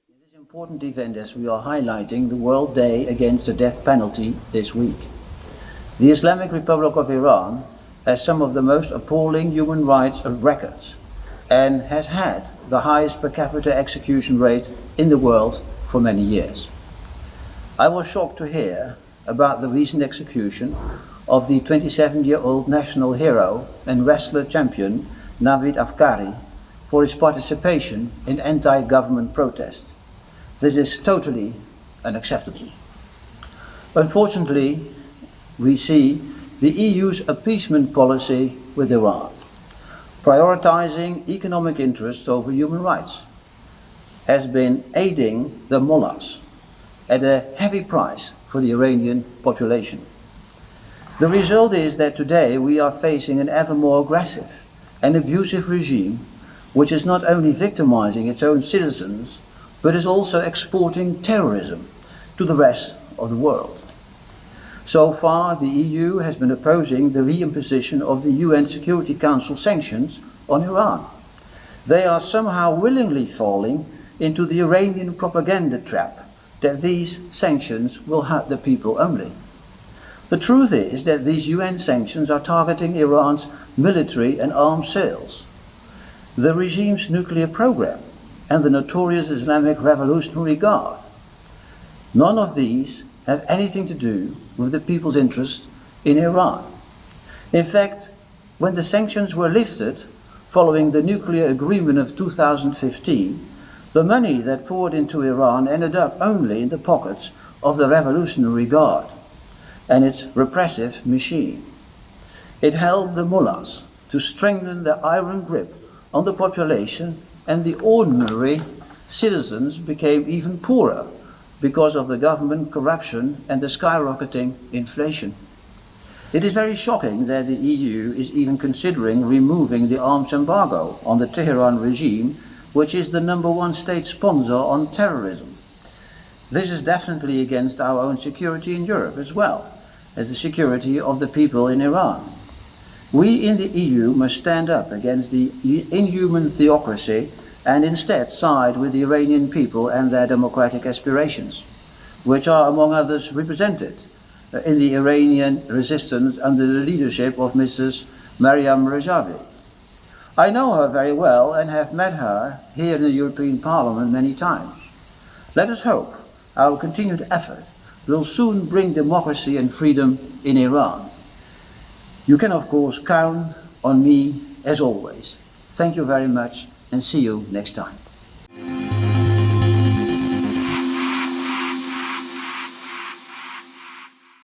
In this important event, as we are highlighting the World Day Against the Death Penalty this week, the Islamic Republic of Iran has some of the most appalling human rights records and has had the highest per capita execution rate in the world for many years. I was shocked to hear about the recent execution of the 27-year-old national hero and wrestler champion Navid Afkari for his participation in anti-government protests. This is totally unacceptable. Unfortunately, we see the EU's appeasement policy with Iran, prioritizing economic interests over human rights, has been aiding the mullahs at a heavy price for the Iranian population. The result is that today we are facing an ever more aggressive and abusive regime which is not only victimizing its own citizens, but is also exporting terrorism to the rest of the world. So far, the EU has been opposing the reimposition of the UN Security Council sanctions on Iran. They are somehow willingly falling into the Iranian propaganda trap that these sanctions will hurt the people only. The truth is that these UN sanctions are targeting Iran's military and arms sales, the regime's nuclear program, and the notorious Islamic Revolutionary Guard. None of these have anything to do with the people's interest in Iran. In fact, when the sanctions were lifted following the nuclear agreement of 2015, the money that poured into Iran ended up only in the pockets of the Revolutionary Guard and its repressive machine. It helped the mullahs to strengthen their iron grip on the population, and the ordinary citizens became even poorer because of the government corruption and the skyrocketing inflation. It is very shocking that the EU is even considering removing the arms embargo on the Tehran regime, which is the #1 state sponsor on terrorism. This is definitely against our own security in Europe as well as the security of the people in Iran. We in the EU must stand up against the inhuman theocracy and instead side with the Iranian people and their democratic aspirations, which are among others represented in the Iranian resistance under the leadership of Mrs. Maryam Rajavi. I know her very well and have met her here in the European Parliament many times. Let us hope our continued effort will soon bring democracy and freedom in Iran. You can, of course, count on me as always. Thank you very much and see you next time.